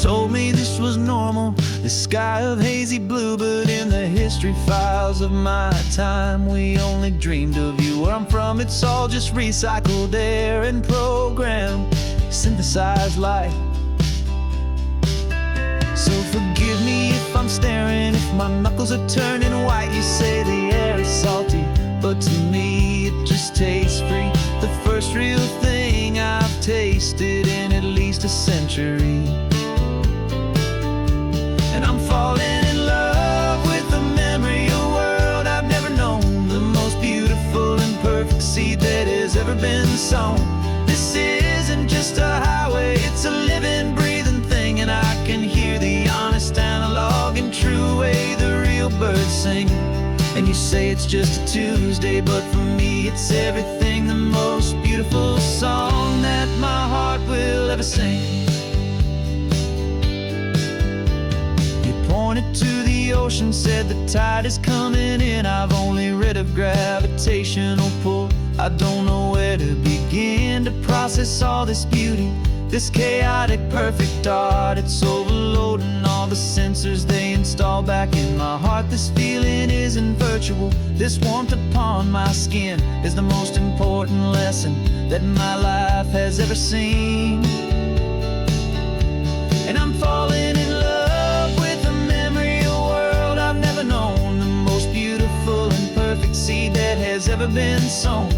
Told me this was normal, the sky of hazy blue, but in the history files of my time, we only dreamed of you. Where I'm from, it's all just recycled air and programmed, synthesized light. So forgive me if I'm staring, if my knuckles are turning white. You say the air is salty, but to me it just tastes free. The first real thing I've tasted in at least a century. And I'm falling in love with the memory of a world I've never known, the most beautiful and perfect seed that has ever been sown. This isn't just a highway, it's a living, breathing thing, and I can hear the honest analog and true way the real birds sing. And you say it's just a Tuesday, but for me it's everything, the most beautiful song that my heart will ever sing. Pointed to the ocean, said the tide is coming in. I've only read of gravitational pull. I don't know where to begin to process all this beauty, this chaotic perfect art. It's overloading all the sensors they install back in my heart. This feeling isn't virtual, this warmth upon my skin is the most important lesson that my life has ever seen. And I'm falling in love with the memory of a world I've never known, the most beautiful and perfect seed that has ever been sown.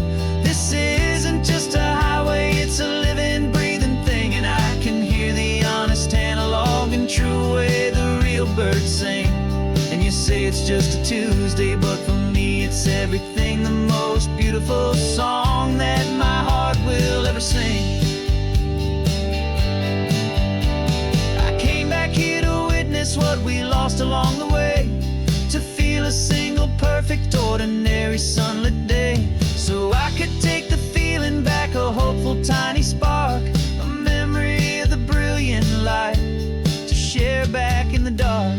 This isn't just a highway, it's a living, breathing thing, and I can hear the honest analog and true way the real birds sing. And you say it's just a Tuesday, but for me it's everything, the most beautiful song that my heart will ever sing. Here to witness what we lost along the way, to feel a single perfect ordinary sunlit day, so I could take the feeling back, a hopeful tiny spark, a memory of the brilliant light to share back in the dark.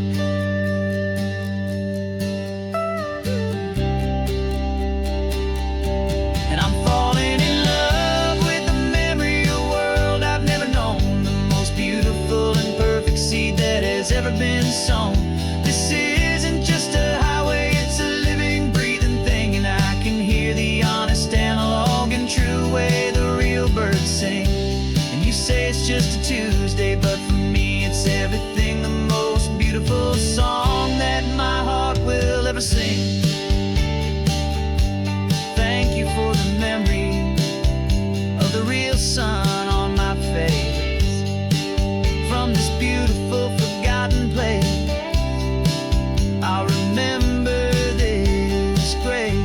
And I'm falling in love with the memory of a world I've never known, the most beautiful and perfect seed that has ever been sown. This isn't just a highway, it's a living, breathing thing, and I can hear the honest analog and true way the real birds sing. And you say it's just a Tuesday, but for me it's everything, the most beautiful song that my heart will ever sing. Thank you for the memory of the real sun on my face, from this beautiful forgotten place. I'll remember this grace.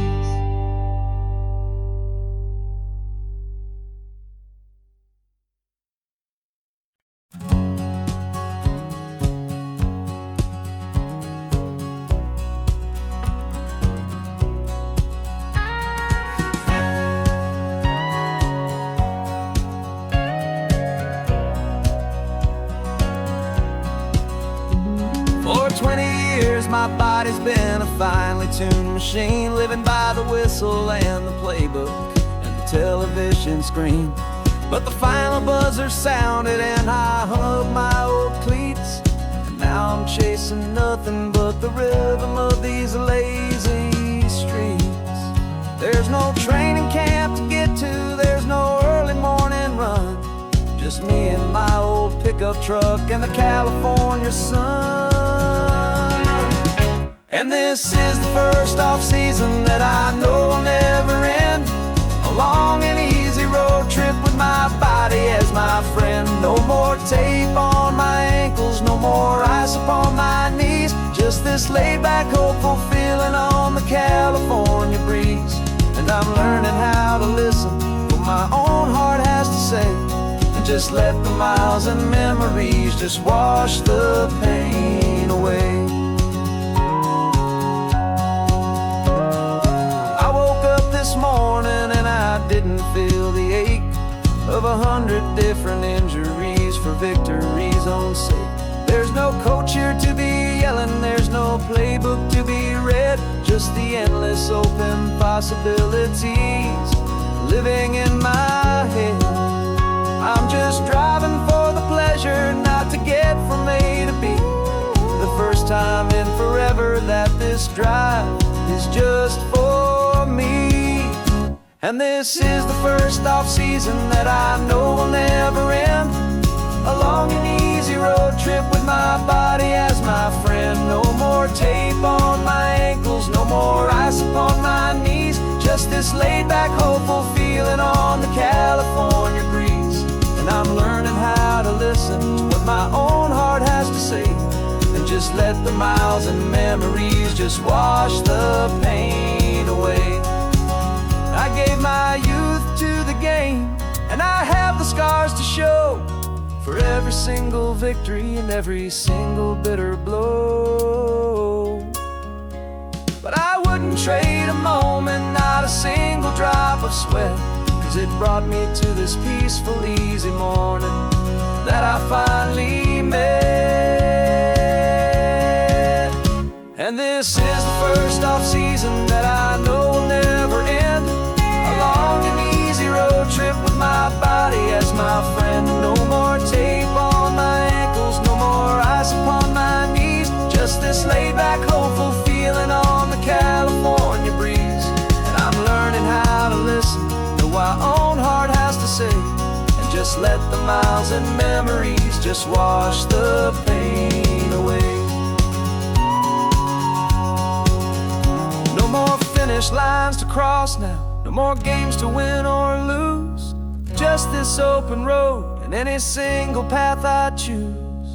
For 20 years my body's been a finely tuned machine, living by the whistle and the playbook and the television screen. But the final buzzer sounded and I hung up my old cleats, and now I'm chasing nothing but the rhythm of these lazy streets. There's no training camp to get to, there's no early morning run, just me and my old pickup truck and the California sun. And this is the first off-season that I know will never end, a long and easy road trip with my body as my friend. No more tape on my ankles, no more ice upon my knees, just this laid-back, hopeful feeling on the California I'm learning how to listen what my own heart has to say, and just let the miles and memories just wash the pain away. I woke up this morning and I didn't feel the ache of 100 different injuries for victory's own sake. There's no coach here to be yelling, there's no playbook to be read, just the endless open possibilities living in my head. I'm just driving for the pleasure, not to get from A to B. The first time in forever that this drive is just for me. And this is the first off-season that I know will never end. A long and easy road trip with my body as my friend. No more tape on my ankles, no more ice upon my knees. Just this laid-back, hopeful feeling on the California breeze. And I'm learning how to listen to what my own heart has to say, and just let the miles and memories just wash the pain away. I gave my youth to the game, and I have the scars to show for every single victory and every single bitter blow. But I wouldn't trade a moment, not a single drop of sweat, 'cause it brought me to this peaceful, easy morning that I finally met. And this is the first off-season that I know will never end. A long and easy road trip with my body as my friend. No more tape on my ankles, no more ice upon my knees. Just this laid-back, hopeful feeling on the California breeze. And I'm learning how to listen to what my own heart has to say, and just let the miles and memories just wash the pain away. No more finish lines to cross now, no more games to win or lose. Just this open road and any single path I choose.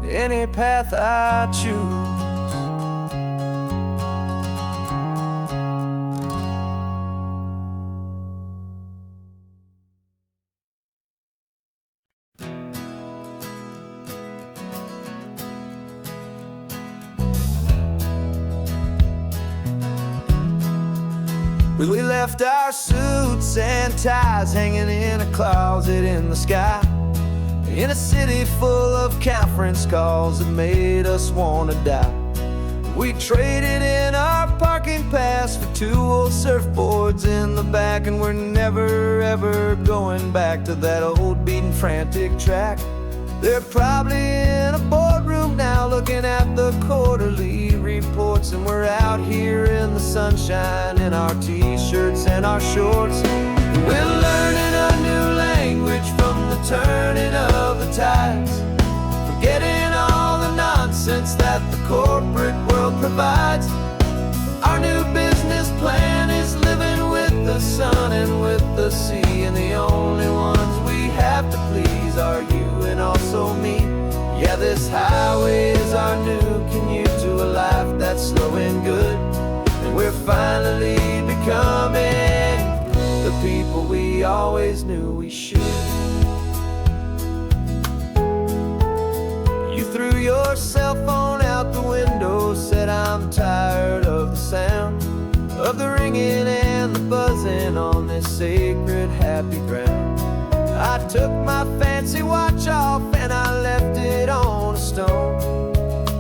Any path I choose. We left our suits and ties hanging in a closet in the sky, in a city full of conference calls that made us wanna die. We traded in our parking pass for 2 old surfboards in the back, and we're never ever going back to that old beaten frantic track. They're probably in a boardroom now looking at the quarterly reports, and we're out here in the sunshine in our t-shirts and our shorts. We're learning a new language from the turning of the tides, forgetting all the nonsense that the corporate world provides. Our new business plan is living with the sun and with the sea, and the only ones we have to please are you and also me. Yeah, this highway is our new commute to a life that's slow and good, and we're finally becoming the people we always knew we should. You threw your cell phone out the window, said I'm tired of the sound of the ringing and the buzzing on this sacred happy ground. I took my fancy watch off and I left it on a stone.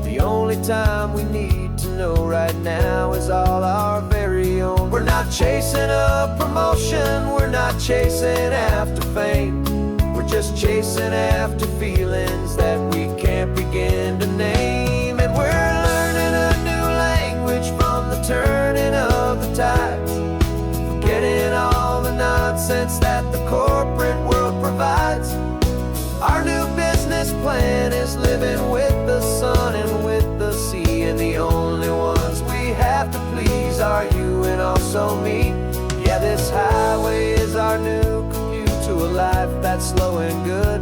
The only time we need to know right now is all our very own. We're not chasing a promotion, we're not chasing after fame. We're just chasing after feelings that we can't begin to name. And we're learning a new language from the turning of the tides, forgetting all the nonsense that the corporate world provides. Our new business plan is living with the sun and with the sea, and the only ones we have to please are you and also me. Yeah, this highway is our new commute to a life that's slow and good,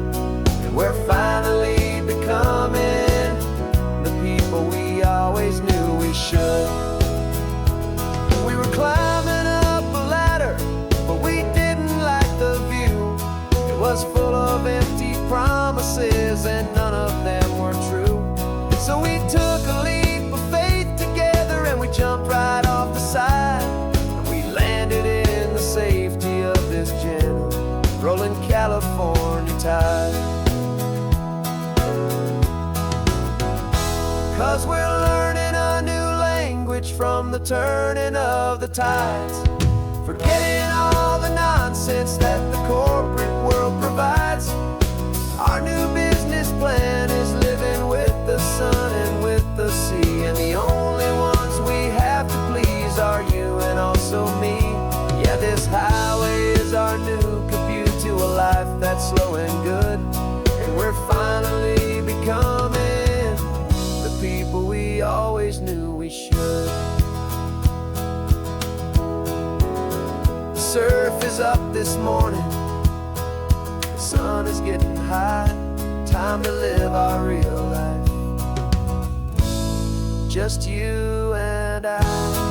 and we're finally becoming the people we always knew we should. We were climbing switch from the turning of the tides. Forgetting all the nonsense that the corporate world provides. Our new business plan is living with the sun and with the sea, and the only ones we have to please are you and also me. Yeah, this highway is our new commute to a life that's slow and good, and we're finally becoming the people we always knew we should. The surf is up this morning, the sun is getting high. Time to live our real life, just you and I.